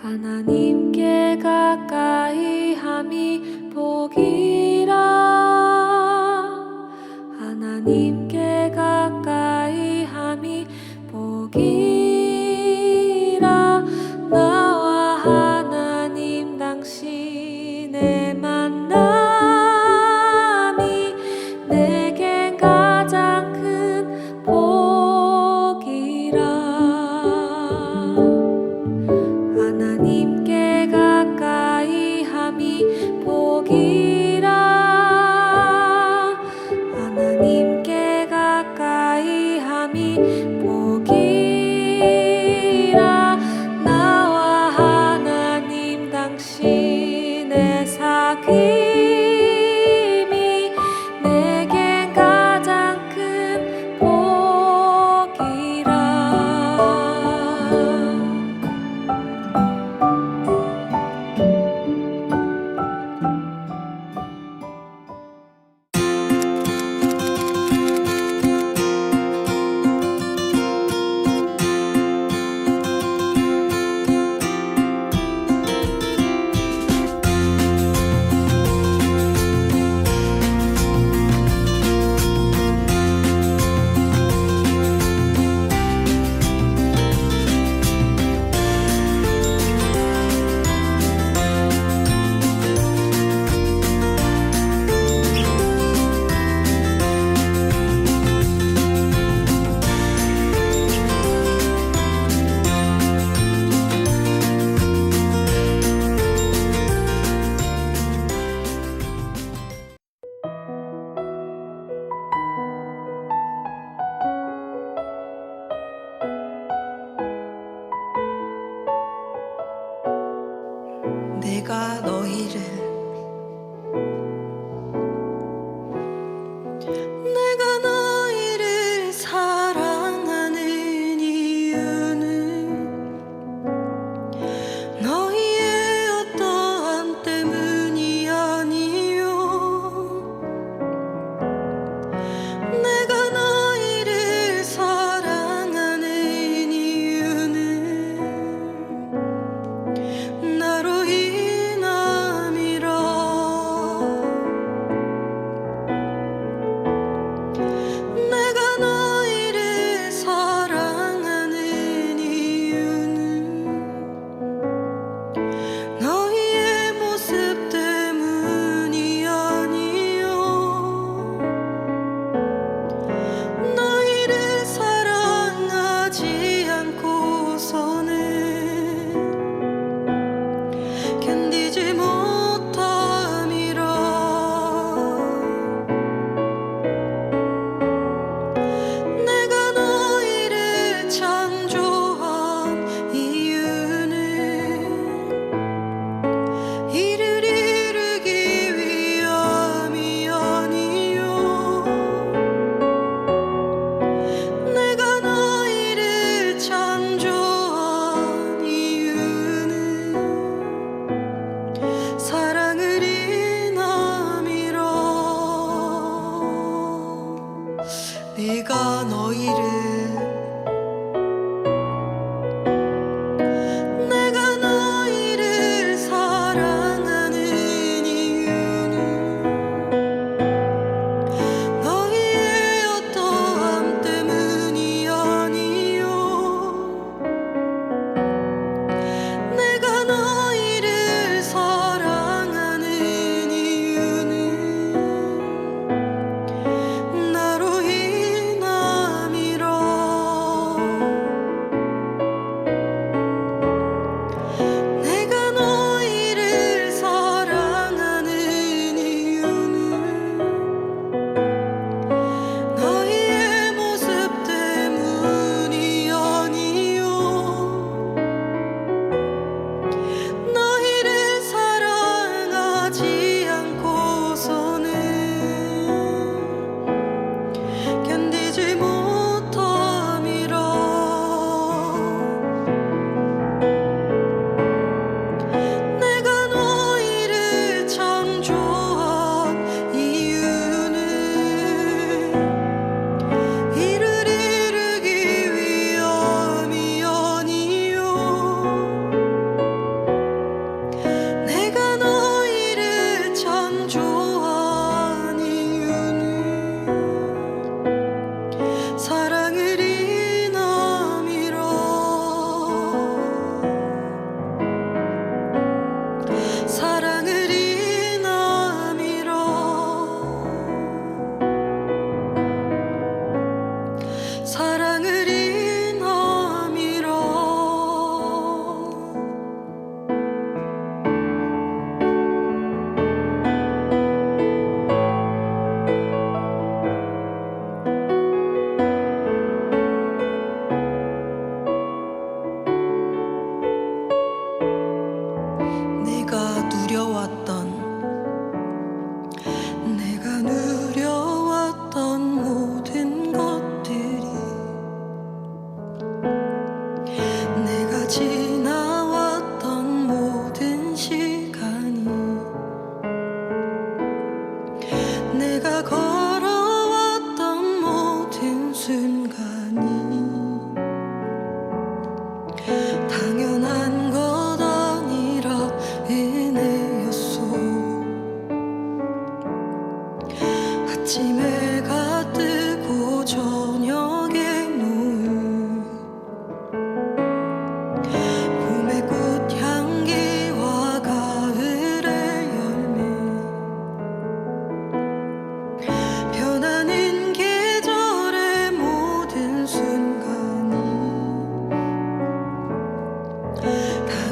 하나님께 가까이 함이 복이라. 하나님께 가까이 함이 복이라. 나와 하나님 당신의 만남이 내겐 가장 큰 복이라. 하나님께 가까이 함이 복이라. 하나님께 가까이 함이 복이라. 나와 하나님 당신의 사귐이 내겐 가장 큰 복이라. 내가 너희를 사랑하는 이유는 너희의 어떠함 때문이 아니요. 내가 너희를 사랑하는 이유는 나로 인함이요.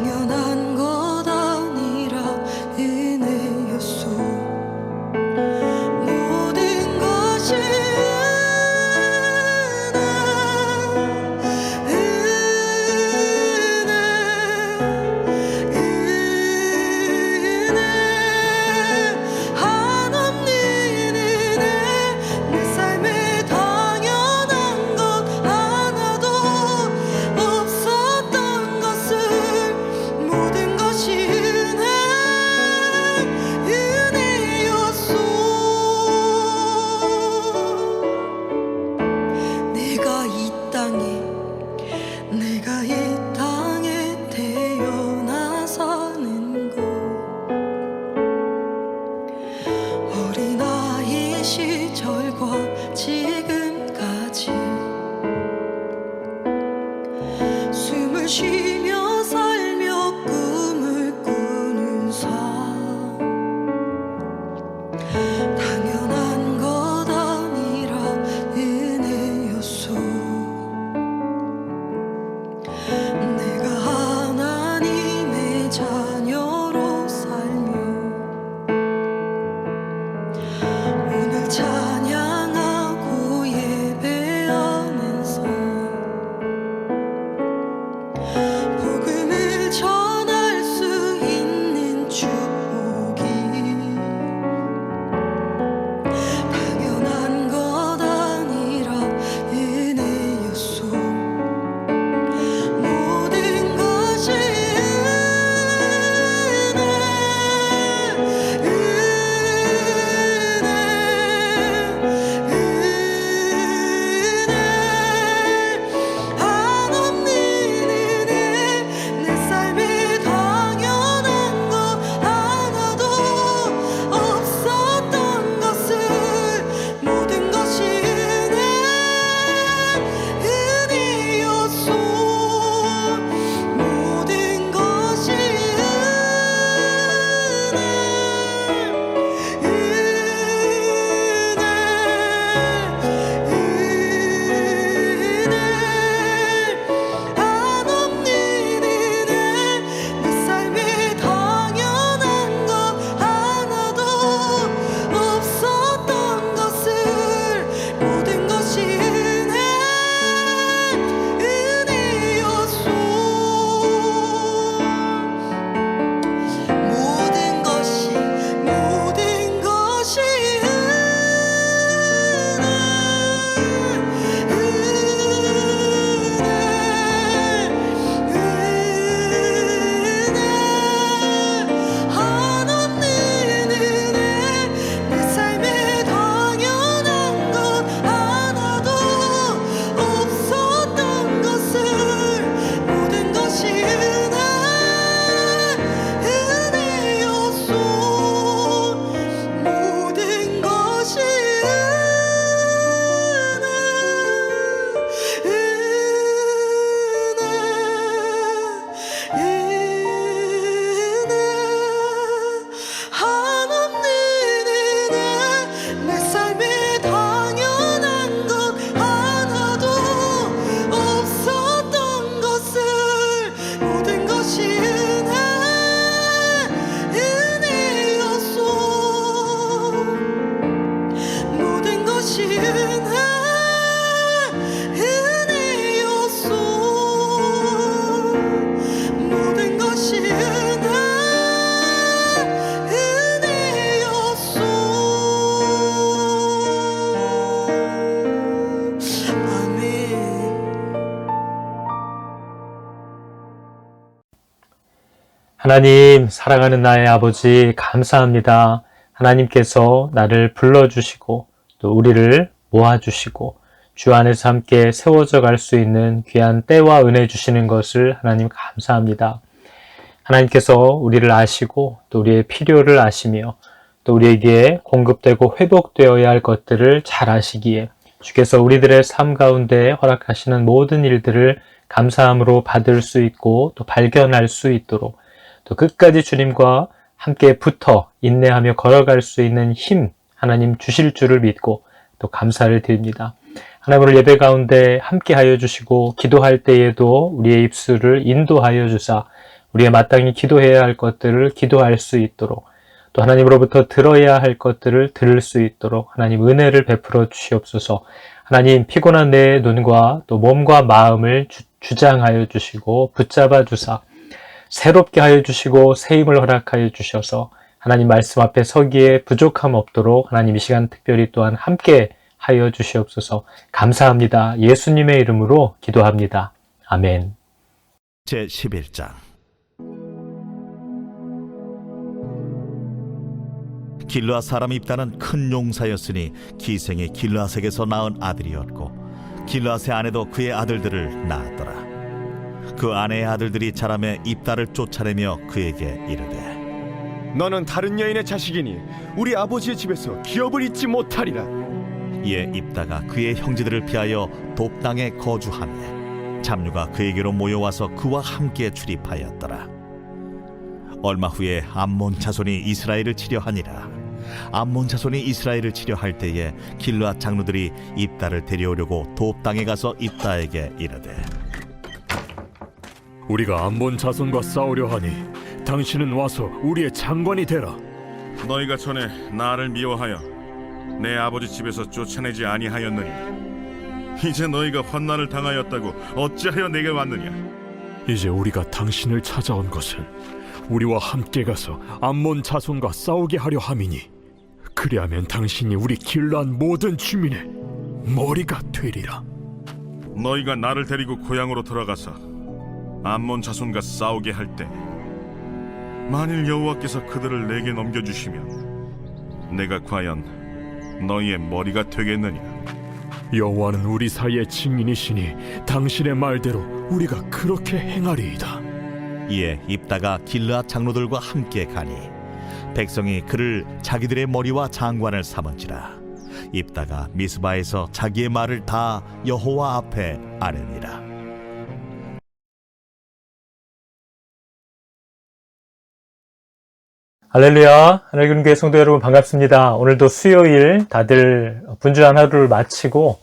당연한 것 아니라 은혜였소. 모든 것이 한없는 은혜. 내 삶에 당연한 것 하나도 없었던 것을 모든 것이 은혜였소. 내가 이 땅에 태어나 사는 것, 어린아이 시절과 지금까지 숨을 쉬며 살며 꿈을 꾸는 삶, 당연한 것 아니라 은혜였소. 내가 하나님의 자녀로 살며 오늘 찬양하고 예배하는 삶, 복음을 전할 수 있는 축복이 당연한 것 아니라 은혜였소. 모든 것이 한없는 은혜. 내 삶에 당연한 것 하나도 없었던 것을 모든 것이 은혜였소. 모든 것이 한없는 은혜. 내 삶에 당연한 것 하나도 없었던 것을 모든 것이 은혜였소. 모든 것이 한없는 은혜. 내 삶에 당연한 것 하나도 없었던 것을 모든 것이 은혜였소. 모든 것이 한없는 은혜. 내 삶에 당연한 것 하나도 없었던 것을 모든 것이 은혜였소. 모든 것이 은혜였소. 모든 것이 은혜였소. 아멘. 하나님, 사랑하는 나의 아버지, 감사합니다. 하나님께서 나를 불러주시고 또 우리를 모아주시고 주 안에서 함께 세워져 갈 수 있는 귀한 때와 은혜 주시는 것을 하나님 감사합니다. 하나님께서 우리를 아시고 또 우리의 필요를 아시며 또 우리에게 공급되고 회복되어야 할 것들을 잘 아시기에 주께서 우리들의 삶 가운데 허락하시는 모든 일들을 감사함으로 받을 수 있고 또 발견할 수 있도록 또 끝까지 주님과 함께 붙어 인내하며 걸어갈 수 있는 힘 하나님 주실 줄을 믿고 또 감사를 드립니다. 하나님 오늘 예배 가운데 함께 하여 주시고 기도할 때에도 우리의 입술을 인도하여 주사 우리가 마땅히 기도해야 할 것들을 기도할 수 있도록, 또 하나님으로부터 들어야 할 것들을 들을 수 있도록 하나님 은혜를 베풀어 주시옵소서. 하나님, 피곤한 내 눈과 또 몸과 마음을 주장하여 주시고 붙잡아 주사 새롭게 하여 주시고 새 힘을 허락하여 주셔서 하나님 말씀 앞에 서기에 부족함 없도록 하나님 이 시간 특별히 또한 함께 하여 주시옵소서. 감사합니다. 예수님의 이름으로 기도합니다. 아멘. 제11장 길르앗 사람 입다는 큰 용사였으니 기생이 길르앗에게서 낳은 아들이었고 길르앗의 아내도 그의 아들들을 낳았더라. 그 아내의 아들들이 자라매 입다를 쫓아내며 그에게 이르되 너는 다른 여인의 자식이니 우리 아버지의 집에서 기업을 잊지 못하리라. 이에 입다가 그의 형제들을 피하여 돕 땅에 거주하며 잡류가 그에게로 모여와서 그와 함께 출입하였더라. 얼마 후에 암몬 자손이 이스라엘을 치려하니라. 암몬 자손이 이스라엘을 치려할 때에 길르앗 장로들이 입다를 데려오려고 돕 땅에 가서 입다에게 이르되 우리가 암몬 자손과 싸우려 하니 당신은 와서 우리의 장관이 되라. 너희가 전에 나를 미워하여 내 아버지 집에서 쫓아내지 아니하였느니 이제 너희가 환난을 당하였다고 어찌하여 내게 왔느냐? 이제 우리가 당신을 찾아온 것은 우리와 함께 가서 암몬 자손과 싸우게 하려 함이니 그리하면 당신이 우리 길르앗 모든 주민의 머리가 되리라. 너희가 나를 데리고 고향으로 돌아가서 암몬 자손과 싸우게 할 때 만일 여호와께서 그들을 내게 넘겨주시면 내가 과연 너희의 머리가 되겠느냐? 여호와는 우리 사이의 증인이시니 당신의 말대로 우리가 그렇게 행하리이다. 이에 입다가 길르앗 장로들과 함께 가니 백성이 그를 자기들의 머리와 장관을 삼은지라. 입다가 미스바에서 자기의 말을 다 여호와 앞에 아뢰니라. 할렐루야. 하늘기름 교회 성도 여러분 반갑습니다. 오늘도 수요일 다들 분주한 하루를 마치고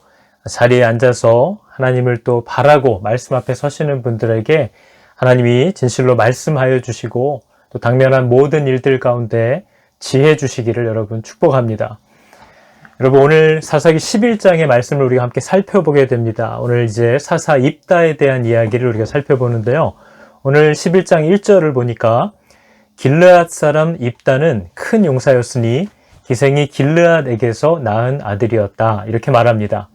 자리에 앉아서 하나님을 또 바라고 말씀 앞에 서시는 분들에게 하나님이 진실로 말씀하여 주시고 또 당면한 모든 일들 가운데 지혜 주시기를 여러분 축복합니다. 여러분, 오늘 사사기 11장의 말씀을 우리가 함께 살펴보게 됩니다. 오늘 이제 사사 입다에 대한 이야기를 우리가 살펴보는데요. 오늘 11장 1절을 보니까 길르앗 사람 입다는 큰 용사였으니 기생이 길르앗에게서 낳은 아들이었다, 이렇게 말합니다.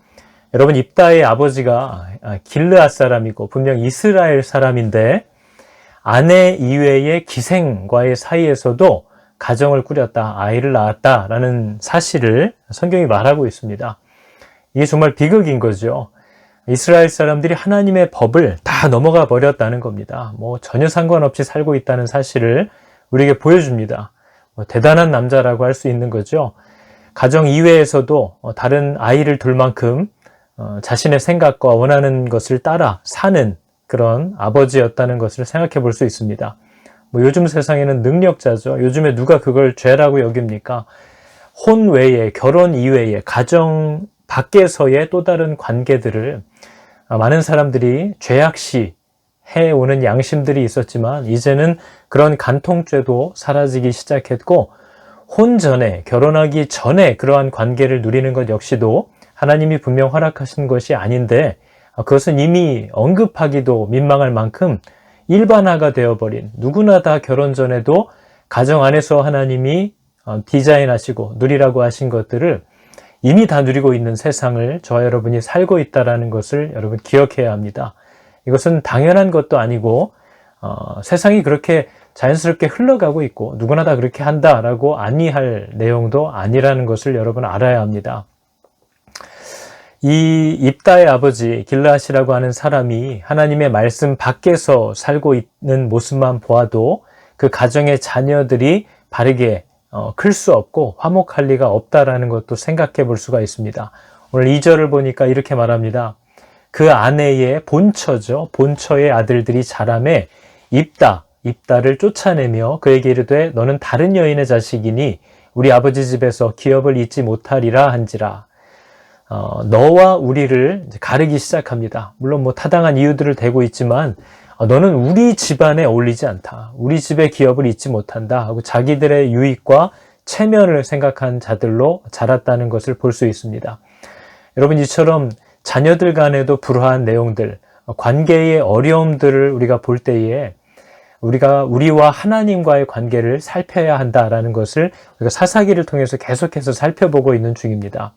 여러분, 입다의 아버지가 길르앗 사람이고 분명 이스라엘 사람인데 아내 이외의 기생과의 사이에서도 가정을 꾸렸다, 아이를 낳았다라는 사실을 성경이 말하고 있습니다. 이게 정말 비극인 거죠. 이스라엘 사람들이 하나님의 법을 다 넘어가 버렸다는 겁니다. 전혀 상관없이 살고 있다는 사실을 우리에게 보여줍니다. 대단한 남자라고 할 수 있는 거죠. 가정 이외에서도 다른 아이를 둘 만큼 자신의 생각과 원하는 것을 따라 사는 그런 아버지였다는 것을 생각해 볼 수 있습니다. 요즘 세상에는 능력자죠. 요즘에 누가 그걸 죄라고 여깁니까? 혼 외에, 결혼 이외에, 가정 밖에서의 또 다른 관계들을 많은 사람들이 죄악시 해오는 양심들이 있었지만 이제는 그런 간통죄도 사라지기 시작했고, 혼 전에, 결혼하기 전에 그러한 관계를 누리는 것 역시도 하나님이 분명 허락하신 것이 아닌데 그것은 이미 언급하기도 민망할 만큼 일반화가 되어버린, 누구나 다 결혼 전에도 가정 안에서 하나님이 디자인하시고 누리라고 하신 것들을 이미 다 누리고 있는 세상을 저와 여러분이 살고 있다는 것을 여러분 기억해야 합니다. 이것은 당연한 것도 아니고 세상이 그렇게 자연스럽게 흘러가고 있고 누구나 다 그렇게 한다라고 안니할 내용도 아니라는 것을 여러분 알아야 합니다. 이 입다의 아버지 길르앗이라고 하는 사람이 하나님의 말씀 밖에서 살고 있는 모습만 보아도 그 가정의 자녀들이 바르게 클 수 없고 화목할 리가 없다라는 것도 생각해 볼 수가 있습니다. 오늘 2절을 보니까 이렇게 말합니다. 그 아내의 본처죠. 본처의 아들들이 자라매 입다를 쫓아내며 그에게 이르되 너는 다른 여인의 자식이니 우리 아버지 집에서 기업을 잊지 못하리라 한지라. 너와 우리를 가르기 시작합니다. 물론 타당한 이유들을 대고 있지만 너는 우리 집안에 어울리지 않다. 우리 집의 기업을 잇지 못한다 하고 자기들의 유익과 체면을 생각한 자들로 자랐다는 것을 볼 수 있습니다. 여러분, 이처럼 자녀들 간에도 불화한 내용들, 관계의 어려움들을 우리가 볼 때에 우리가 우리와 하나님과의 관계를 살펴야 한다라는 것을 우리가 사사기를 통해서 계속해서 살펴보고 있는 중입니다.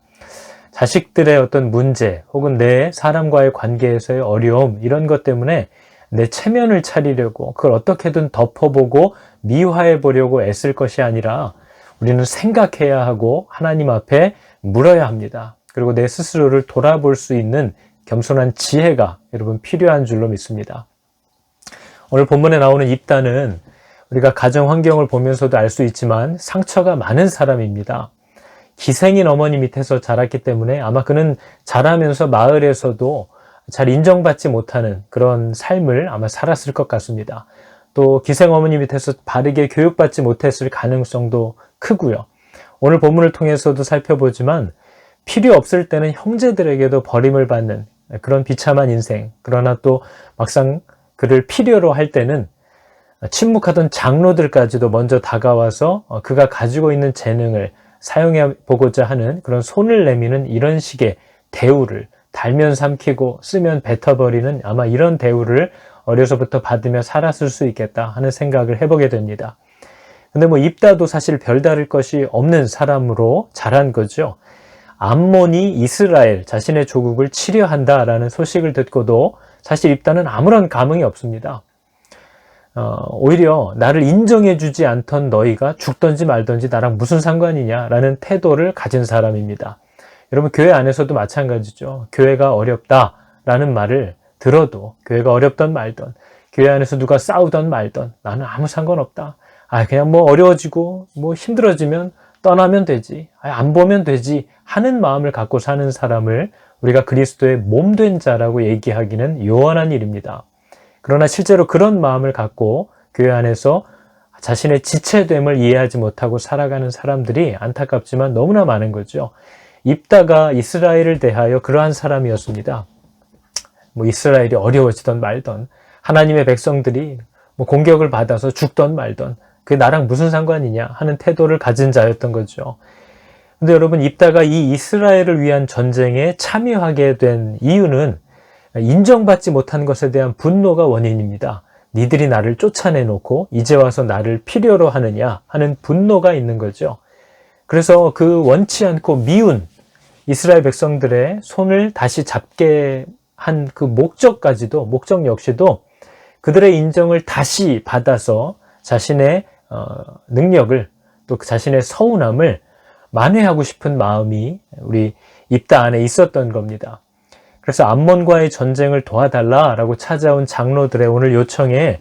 자식들의 어떤 문제 혹은 내 사람과의 관계에서의 어려움, 이런 것 때문에 내 체면을 차리려고 그걸 어떻게든 덮어보고 미화해 보려고 애쓸 것이 아니라 우리는 생각해야 하고 하나님 앞에 물어야 합니다. 그리고 내 스스로를 돌아볼 수 있는 겸손한 지혜가 여러분 필요한 줄로 믿습니다. 오늘 본문에 나오는 입다는 우리가 가정 환경을 보면서도 알 수 있지만 상처가 많은 사람입니다. 기생인 어머니 밑에서 자랐기 때문에 아마 그는 자라면서 마을에서도 잘 인정받지 못하는 그런 삶을 아마 살았을 것 같습니다. 또 기생 어머니 밑에서 바르게 교육받지 못했을 가능성도 크고요. 오늘 본문을 통해서도 살펴보지만 필요 없을 때는 형제들에게도 버림을 받는 그런 비참한 인생, 그러나 또 막상 그를 필요로 할 때는 침묵하던 장로들까지도 먼저 다가와서 그가 가지고 있는 재능을 사용해 보고자 하는 그런 손을 내미는 이런 식의 대우를 달면 삼키고 쓰면 뱉어버리는 아마 이런 대우를 어려서부터 받으며 살았을 수 있겠다 하는 생각을 해보게 됩니다. 근데 입다도 사실 별다를 것이 없는 사람으로 자란 거죠. 암몬이 이스라엘 자신의 조국을 치려한다라는 소식을 듣고도 사실 입다는 아무런 감흥이 없습니다. 오히려 나를 인정해주지 않던 너희가 죽던지 말던지 나랑 무슨 상관이냐라는 태도를 가진 사람입니다. 여러분, 교회 안에서도 마찬가지죠. 교회가 어렵다라는 말을 들어도 교회가 어렵던 말던 교회 안에서 누가 싸우던 말던 나는 아무 상관없다. 그냥 어려워지고 힘들어지면 떠나면 되지. 안 보면 되지 하는 마음을 갖고 사는 사람을 우리가 그리스도의 몸된 자라고 얘기하기는 요원한 일입니다. 그러나 실제로 그런 마음을 갖고 교회 안에서 자신의 지체됨을 이해하지 못하고 살아가는 사람들이 안타깝지만 너무나 많은 거죠. 입다가 이스라엘을 대하여 그러한 사람이었습니다. 이스라엘이 어려워지던 말던 하나님의 백성들이 공격을 받아서 죽던 말던 그게 나랑 무슨 상관이냐 하는 태도를 가진 자였던 거죠. 근데 여러분, 입다가 이 이스라엘을 위한 전쟁에 참여하게 된 이유는 인정받지 못한 것에 대한 분노가 원인입니다. 니들이 나를 쫓아내놓고 이제 와서 나를 필요로 하느냐 하는 분노가 있는 거죠. 그래서 그 원치 않고 미운 이스라엘 백성들의 손을 다시 잡게 한 그 목적 역시도 그들의 인정을 다시 받아서 자신의 능력을 또 자신의 서운함을 만회하고 싶은 마음이 우리 입다 안에 있었던 겁니다. 그래서 암몬과의 전쟁을 도와달라라고 찾아온 장로들의 오늘 요청에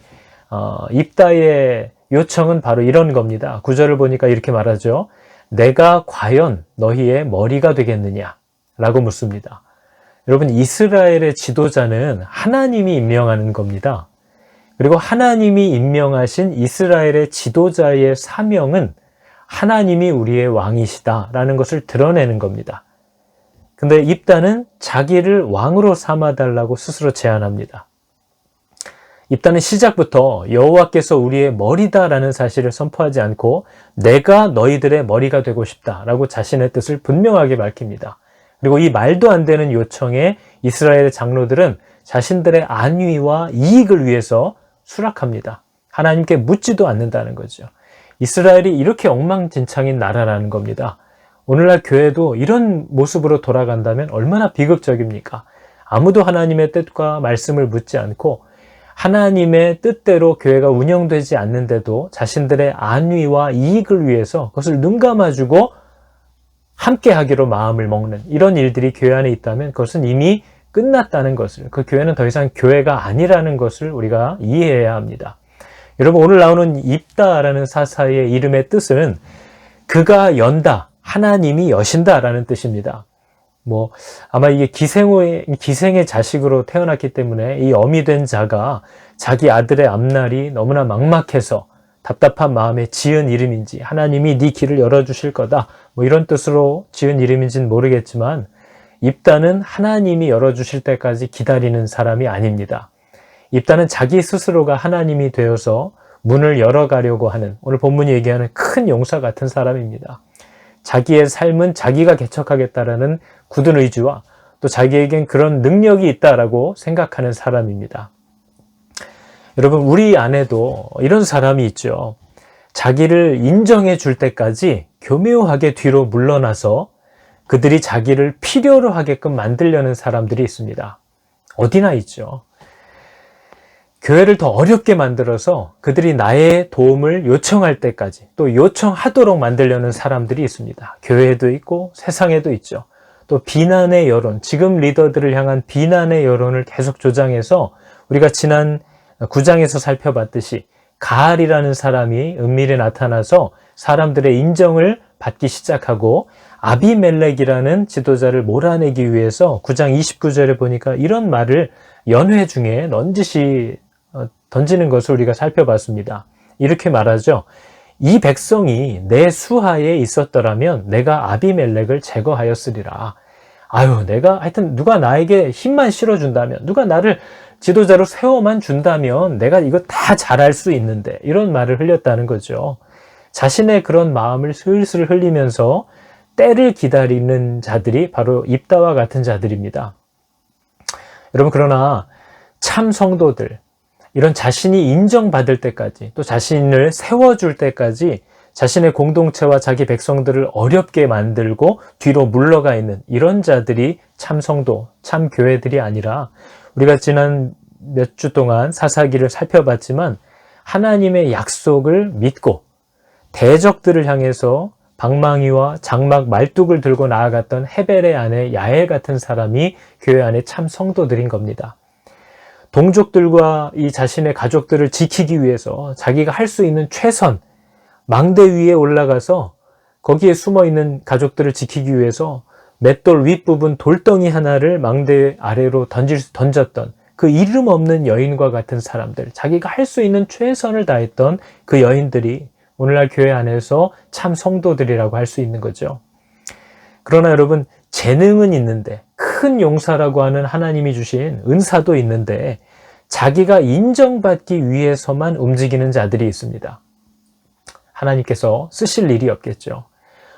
입다의 요청은 바로 이런 겁니다. 9절을 보니까 이렇게 말하죠. 내가 과연 너희의 머리가 되겠느냐? 라고 묻습니다. 여러분, 이스라엘의 지도자는 하나님이 임명하는 겁니다. 그리고 하나님이 임명하신 이스라엘의 지도자의 사명은 하나님이 우리의 왕이시다라는 것을 드러내는 겁니다. 근데 입다는 자기를 왕으로 삼아달라고 스스로 제안합니다. 입다는 시작부터 여호와께서 우리의 머리다라는 사실을 선포하지 않고 내가 너희들의 머리가 되고 싶다라고 자신의 뜻을 분명하게 밝힙니다. 그리고 이 말도 안 되는 요청에 이스라엘의 장로들은 자신들의 안위와 이익을 위해서 수락합니다. 하나님께 묻지도 않는다는 거죠. 이스라엘이 이렇게 엉망진창인 나라라는 겁니다. 오늘날 교회도 이런 모습으로 돌아간다면 얼마나 비극적입니까? 아무도 하나님의 뜻과 말씀을 묻지 않고 하나님의 뜻대로 교회가 운영되지 않는데도 자신들의 안위와 이익을 위해서 그것을 눈 감아주고 함께 하기로 마음을 먹는 이런 일들이 교회 안에 있다면 그것은 이미 끝났다는 것을, 그 교회는 더 이상 교회가 아니라는 것을 우리가 이해해야 합니다. 여러분, 오늘 나오는 입다라는 사사의 이름의 뜻은 그가 연다, 하나님이 여신다라는 뜻입니다. 아마 이게 기생의 자식으로 태어났기 때문에 이 어미 된 자가 자기 아들의 앞날이 너무나 막막해서 답답한 마음에 지은 이름인지 하나님이 네 길을 열어주실 거다 이런 뜻으로 지은 이름인지는 모르겠지만 입다는 하나님이 열어주실 때까지 기다리는 사람이 아닙니다. 입다는 자기 스스로가 하나님이 되어서 문을 열어가려고 하는, 오늘 본문이 얘기하는 큰 용사 같은 사람입니다. 자기의 삶은 자기가 개척하겠다라는 굳은 의지와 또 자기에겐 그런 능력이 있다라고 생각하는 사람입니다. 여러분, 우리 안에도 이런 사람이 있죠. 자기를 인정해 줄 때까지 교묘하게 뒤로 물러나서 그들이 자기를 필요로 하게끔 만들려는 사람들이 있습니다. 어디나 있죠. 교회를 더 어렵게 만들어서 그들이 나의 도움을 요청할 때까지 또 요청하도록 만들려는 사람들이 있습니다. 교회에도 있고 세상에도 있죠. 또 비난의 여론, 지금 리더들을 향한 비난의 여론을 계속 조장해서 우리가 지난 9장에서 살펴봤듯이 가알이라는 사람이 은밀히 나타나서 사람들의 인정을 받기 시작하고 아비멜렉이라는 지도자를 몰아내기 위해서 9장 29절에 보니까 이런 말을 연회 중에 넌지시 던지는 것을 우리가 살펴봤습니다. 이렇게 말하죠. 이 백성이 내 수하에 있었더라면 내가 아비멜렉을 제거하였으리라. 내가 하여튼 누가 나에게 힘만 실어준다면, 누가 나를 지도자로 세워만 준다면 내가 이거 다 잘할 수 있는데, 이런 말을 흘렸다는 거죠. 자신의 그런 마음을 슬슬 흘리면서 때를 기다리는 자들이 바로 입다와 같은 자들입니다. 여러분, 그러나 참 성도들, 이런 자신이 인정받을 때까지, 또 자신을 세워줄 때까지 자신의 공동체와 자기 백성들을 어렵게 만들고 뒤로 물러가 있는 이런 자들이 참 성도, 참 교회들이 아니라, 우리가 지난 몇 주 동안 사사기를 살펴봤지만 하나님의 약속을 믿고 대적들을 향해서 방망이와 장막 말뚝을 들고 나아갔던 헤벨의 아내 야엘 같은 사람이 교회 안에 참 성도들인 겁니다. 동족들과 이 자신의 가족들을 지키기 위해서 자기가 할 수 있는 최선, 망대 위에 올라가서 거기에 숨어있는 가족들을 지키기 위해서 맷돌 윗부분 돌덩이 하나를 망대 아래로 던졌던 그 이름 없는 여인과 같은 사람들, 자기가 할 수 있는 최선을 다했던 그 여인들이 오늘날 교회 안에서 참 성도들이라고 할 수 있는 거죠. 그러나 여러분, 재능은 있는데, 큰 용사라고 하는 하나님이 주신 은사도 있는데 자기가 인정받기 위해서만 움직이는 자들이 있습니다. 하나님께서 쓰실 일이 없겠죠.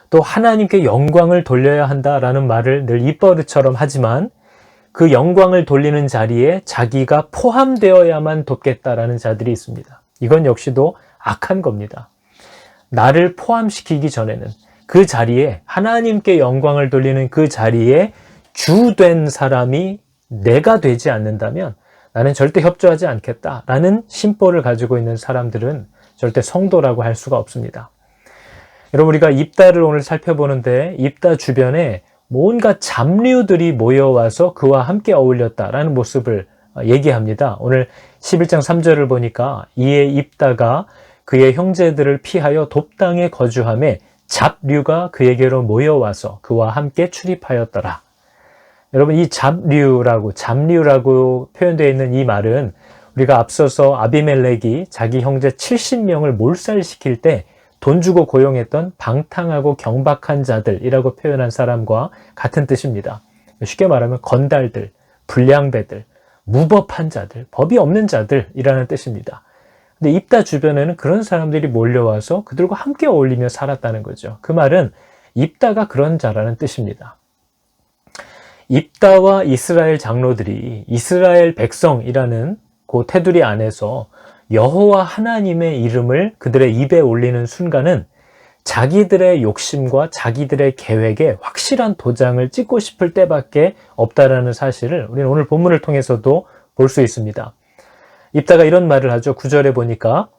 또 하나님께 영광을 돌려야 한다라는 말을 늘 입버릇처럼 하지만 그 영광을 돌리는 자리에 자기가 포함되어야만 돕겠다라는 자들이 있습니다. 이건 역시도 악한 겁니다. 나를 포함시키기 전에는 그 자리에, 하나님께 영광을 돌리는 그 자리에 주된 사람이 내가 되지 않는다면 나는 절대 협조하지 않겠다라는 심보를 가지고 있는 사람들은 절대 성도라고 할 수가 없습니다. 여러분, 우리가 입다를 오늘 살펴보는데 입다 주변에 뭔가 잡류들이 모여와서 그와 함께 어울렸다라는 모습을 얘기합니다. 오늘 11장 3절을 보니까 이에 입다가 그의 형제들을 피하여 돕당에 거주하며 잡류가 그에게로 모여와서 그와 함께 출입하였더라. 여러분, 이 잡류라고 표현되어 있는 이 말은 우리가 앞서서 아비멜렉이 자기 형제 70명을 몰살시킬 때 돈 주고 고용했던 방탕하고 경박한 자들이라고 표현한 사람과 같은 뜻입니다. 쉽게 말하면 건달들, 불량배들, 무법한 자들, 법이 없는 자들이라는 뜻입니다. 근데 입다 주변에는 그런 사람들이 몰려와서 그들과 함께 어울리며 살았다는 거죠. 그 말은 입다가 그런 자라는 뜻입니다. 입다와 이스라엘 장로들이 이스라엘 백성이라는 그 테두리 안에서 여호와 하나님의 이름을 그들의 입에 올리는 순간은 자기들의 욕심과 자기들의 계획에 확실한 도장을 찍고 싶을 때밖에 없다라는 사실을 우리는 오늘 본문을 통해서도 볼 수 있습니다. 입다가 이런 말을 하죠. 9절에 보니까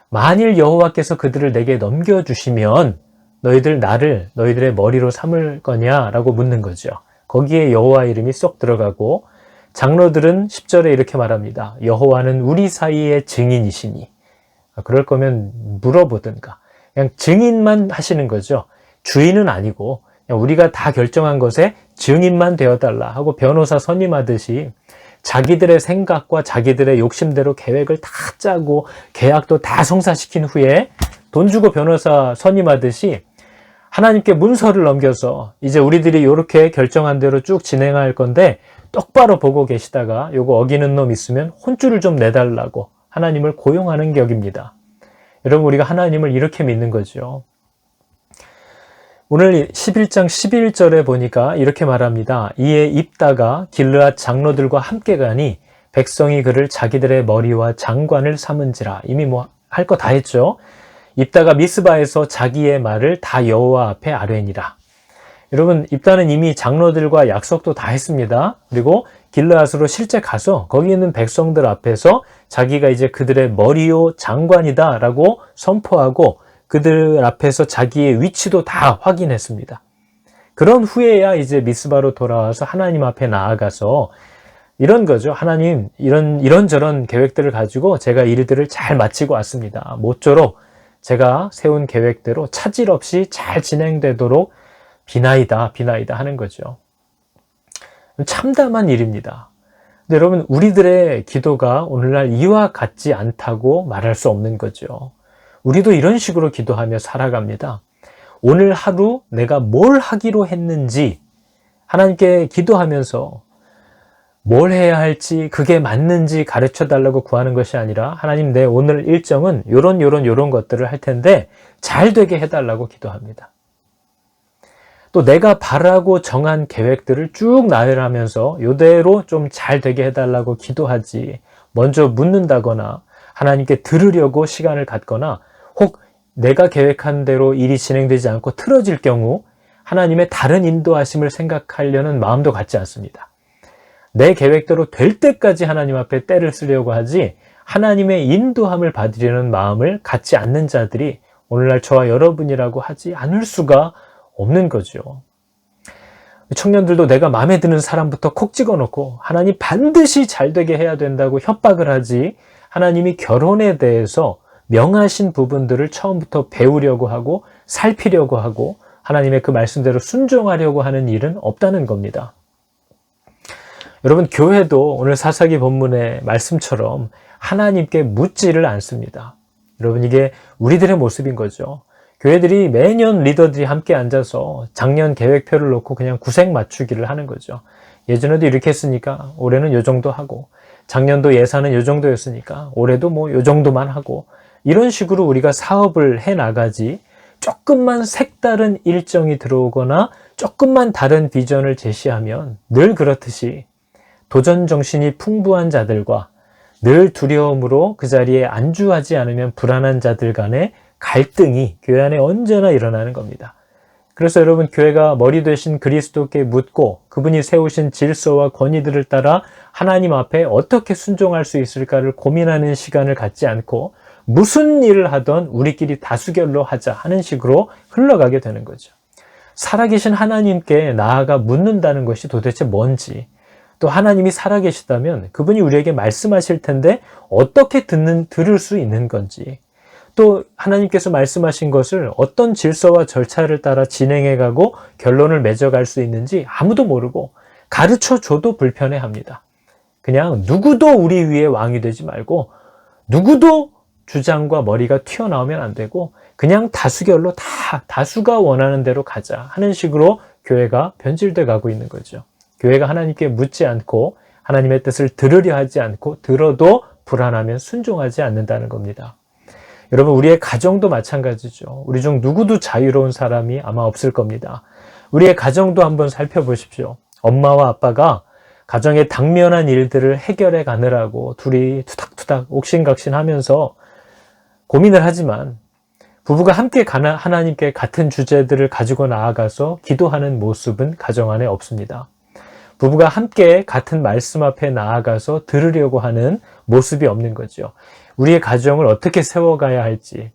만일 여호와께서 그들을 내게 넘겨주시면 너희들 나를 너희들의 머리로 삼을 거냐라고 묻는 거죠. 거기에 여호와 이름이 쏙 들어가고 장로들은 10절에 이렇게 말합니다. 여호와는 우리 사이의 증인이시니. 그럴 거면 물어보든가. 그냥 증인만 하시는 거죠. 주인은 아니고 그냥 우리가 다 결정한 것에 증인만 되어달라 하고 변호사 선임하듯이 자기들의 생각과 자기들의 욕심대로 계획을 다 짜고 계약도 다 성사시킨 후에 돈 주고 변호사 선임하듯이 하나님께 문서를 넘겨서 이제 우리들이 이렇게 결정한 대로 쭉 진행할 건데 똑바로 보고 계시다가 요거 어기는 놈 있으면 혼쭐을 좀 내달라고 하나님을 고용하는 격입니다. 여러분, 우리가 하나님을 이렇게 믿는 거죠. 오늘 11장 11절에 보니까 이렇게 말합니다. 이에 입다가 길르앗 장로들과 함께 가니 백성이 그를 자기들의 머리와 장관을 삼은지라. 이미 뭐 할 거 다 했죠. 입다가 미스바에서 자기의 말을 다 여호와 앞에 아뢰니라. 여러분, 입다는 이미 장로들과 약속도 다 했습니다. 그리고 길르앗으로 실제 가서 거기 있는 백성들 앞에서 자기가 이제 그들의 머리요 장관이다 라고 선포하고 그들 앞에서 자기의 위치도 다 확인했습니다. 그런 후에야 이제 미스바로 돌아와서 하나님 앞에 나아가서 이런 거죠. 하나님, 이런저런 계획들을 가지고 제가 일들을 잘 마치고 왔습니다. 모쪼록 제가 세운 계획대로 차질 없이 잘 진행되도록 비나이다 하는 거죠. 참담한 일입니다. 근데 여러분, 우리들의 기도가 오늘날 이와 같지 않다고 말할 수 없는 거죠. 우리도 이런 식으로 기도하며 살아갑니다. 오늘 하루 내가 뭘 하기로 했는지 하나님께 기도하면서 뭘 해야 할지 그게 맞는지 가르쳐 달라고 구하는 것이 아니라 하나님, 내 오늘 일정은 요런 것들을 할 텐데 잘 되게 해달라고 기도합니다. 또 내가 바라고 정한 계획들을 쭉 나열하면서 요대로 좀 잘 되게 해달라고 기도하지, 먼저 묻는다거나 하나님께 들으려고 시간을 갖거나 혹 내가 계획한 대로 일이 진행되지 않고 틀어질 경우 하나님의 다른 인도하심을 생각하려는 마음도 갖지 않습니다. 내 계획대로 될 때까지 하나님 앞에 때를 쓰려고 하지 하나님의 인도함을 받으려는 마음을 갖지 않는 자들이 오늘날 저와 여러분이라고 하지 않을 수가 없는 거죠. 청년들도 내가 마음에 드는 사람부터 콕 찍어놓고 하나님 반드시 잘 되게 해야 된다고 협박을 하지, 하나님이 결혼에 대해서 명하신 부분들을 처음부터 배우려고 하고 살피려고 하고 하나님의 그 말씀대로 순종하려고 하는 일은 없다는 겁니다. 여러분, 교회도 오늘 사사기 본문의 말씀처럼 하나님께 묻지를 않습니다. 여러분, 이게 우리들의 모습인 거죠. 교회들이 매년 리더들이 함께 앉아서 작년 계획표를 놓고 그냥 구색 맞추기를 하는 거죠. 예전에도 이렇게 했으니까 올해는 요 정도 하고, 작년도 예산은 요 정도였으니까 올해도 뭐 요 정도만 하고, 이런 식으로 우리가 사업을 해 나가지, 조금만 색다른 일정이 들어오거나 조금만 다른 비전을 제시하면 늘 그렇듯이 도전 정신이 풍부한 자들과 늘 두려움으로 그 자리에 안주하지 않으면 불안한 자들 간의 갈등이 교회 안에 언제나 일어나는 겁니다. 그래서 여러분, 교회가 머리 되신 그리스도께 묻고 그분이 세우신 질서와 권위들을 따라 하나님 앞에 어떻게 순종할 수 있을까를 고민하는 시간을 갖지 않고 무슨 일을 하던 우리끼리 다수결로 하자 하는 식으로 흘러가게 되는 거죠. 살아계신 하나님께 나아가 묻는다는 것이 도대체 뭔지, 또 하나님이 살아계시다면 그분이 우리에게 말씀하실 텐데 어떻게 들을 수 있는 건지, 또 하나님께서 말씀하신 것을 어떤 질서와 절차를 따라 진행해가고 결론을 맺어갈 수 있는지 아무도 모르고 가르쳐줘도 불편해합니다. 그냥 누구도 우리 위에 왕이 되지 말고 누구도 주장과 머리가 튀어나오면 안 되고 그냥 다수결로 다수가 원하는 대로 가자 하는 식으로 교회가 변질돼 가고 있는 거죠. 교회가 하나님께 묻지 않고 하나님의 뜻을 들으려 하지 않고 들어도 불안하면 순종하지 않는다는 겁니다. 여러분, 우리의 가정도 마찬가지죠. 우리 중 누구도 자유로운 사람이 아마 없을 겁니다. 우리의 가정도 한번 살펴보십시오. 엄마와 아빠가 가정의 당면한 일들을 해결해 가느라고 둘이 투닥투닥 옥신각신하면서 고민을 하지만 부부가 함께 하나님께 같은 주제들을 가지고 나아가서 기도하는 모습은 가정 안에 없습니다. 부부가 함께 같은 말씀 앞에 나아가서 들으려고 하는 모습이 없는 거죠. 우리의 가정을 어떻게 세워가야 할지,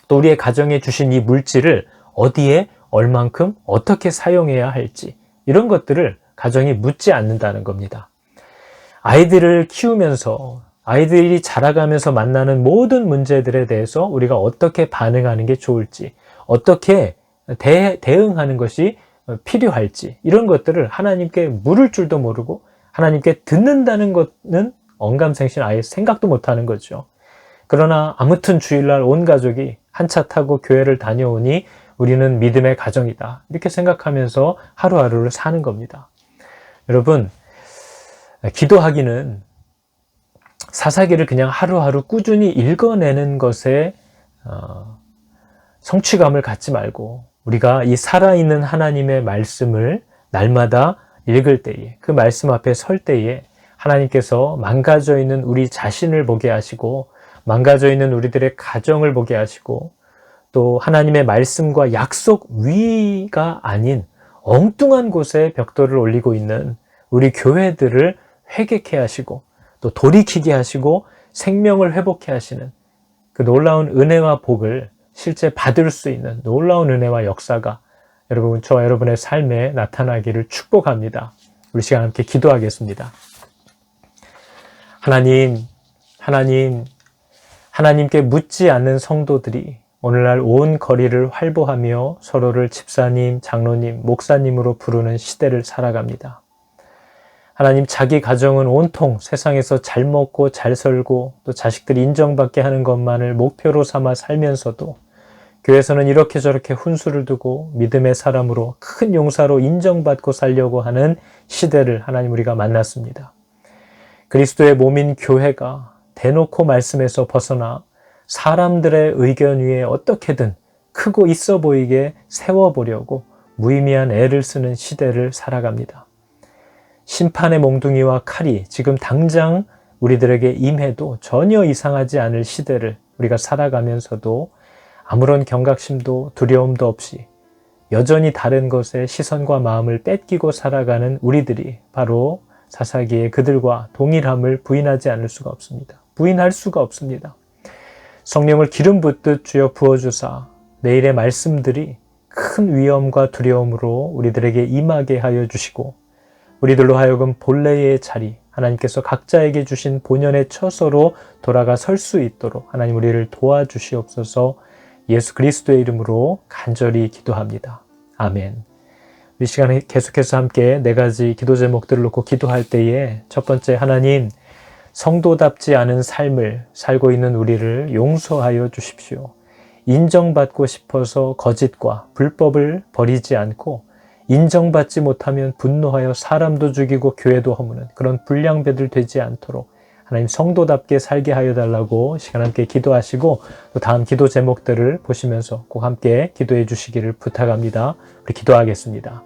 또 우리의 가정에 주신 이 물질을 어디에 얼만큼 어떻게 사용해야 할지, 이런 것들을 가정이 묻지 않는다는 겁니다. 아이들을 키우면서 아이들이 자라가면서 만나는 모든 문제들에 대해서 우리가 어떻게 반응하는 게 좋을지, 어떻게 대응하는 것이 필요할지, 이런 것들을 하나님께 물을 줄도 모르고 하나님께 듣는다는 것은 언감생심 아예 생각도 못하는 거죠. 그러나 아무튼 주일날 온 가족이 한 차 타고 교회를 다녀오니 우리는 믿음의 가정이다. 이렇게 생각하면서 하루하루를 사는 겁니다. 여러분, 기도하기는 사사기를 그냥 하루하루 꾸준히 읽어내는 것에 성취감을 갖지 말고 우리가 이 살아있는 하나님의 말씀을 날마다 읽을 때에, 그 말씀 앞에 설 때에 하나님께서 망가져 있는 우리 자신을 보게 하시고 망가져 있는 우리들의 가정을 보게 하시고 또 하나님의 말씀과 약속 위가 아닌 엉뚱한 곳에 벽돌을 올리고 있는 우리 교회들을 회개케 하시고 또 돌이키게 하시고 생명을 회복케 하시는 그 놀라운 은혜와 복을 실제 받을 수 있는 놀라운 은혜와 역사가 여러분, 저와 여러분의 삶에 나타나기를 축복합니다. 우리 시간 함께 기도하겠습니다. 하나님께 묻지 않는 성도들이 오늘날 온 거리를 활보하며 서로를 집사님, 장로님, 목사님으로 부르는 시대를 살아갑니다. 하나님, 자기 가정은 온통 세상에서 잘 먹고 잘 살고 또 자식들이 인정받게 하는 것만을 목표로 삼아 살면서도 교회에서는 이렇게 저렇게 훈수를 두고 믿음의 사람으로 큰 용사로 인정받고 살려고 하는 시대를 하나님 우리가 만났습니다. 그리스도의 몸인 교회가 대놓고 말씀에서 벗어나 사람들의 의견 위에 어떻게든 크고 있어 보이게 세워보려고 무의미한 애를 쓰는 시대를 살아갑니다. 심판의 몽둥이와 칼이 지금 당장 우리들에게 임해도 전혀 이상하지 않을 시대를 우리가 살아가면서도 아무런 경각심도 두려움도 없이 여전히 다른 것에 시선과 마음을 뺏기고 살아가는 우리들이 바로 사사기의 그들과 동일함을 부인하지 않을 수가 없습니다. 부인할 수가 없습니다. 성령을 기름 붓듯 주여 부어주사 내일의 말씀들이 큰 위험과 두려움으로 우리들에게 임하게 하여 주시고 우리들로 하여금 본래의 자리, 하나님께서 각자에게 주신 본연의 처소로 돌아가 설 수 있도록 하나님 우리를 도와주시옵소서. 예수 그리스도의 이름으로 간절히 기도합니다. 아멘. 이 시간에 계속해서 함께 4가지 기도 제목들을 놓고 기도할 때에 첫 번째, 하나님, 성도답지 않은 삶을 살고 있는 우리를 용서하여 주십시오. 인정받고 싶어서 거짓과 불법을 버리지 않고 인정받지 못하면 분노하여 사람도 죽이고 교회도 허무는 그런 불량배들 되지 않도록 하나님 성도답게 살게 하여 달라고 시간 함께 기도하시고 또 다음 기도 제목들을 보시면서 꼭 함께 기도해 주시기를 부탁합니다. 우리 기도하겠습니다.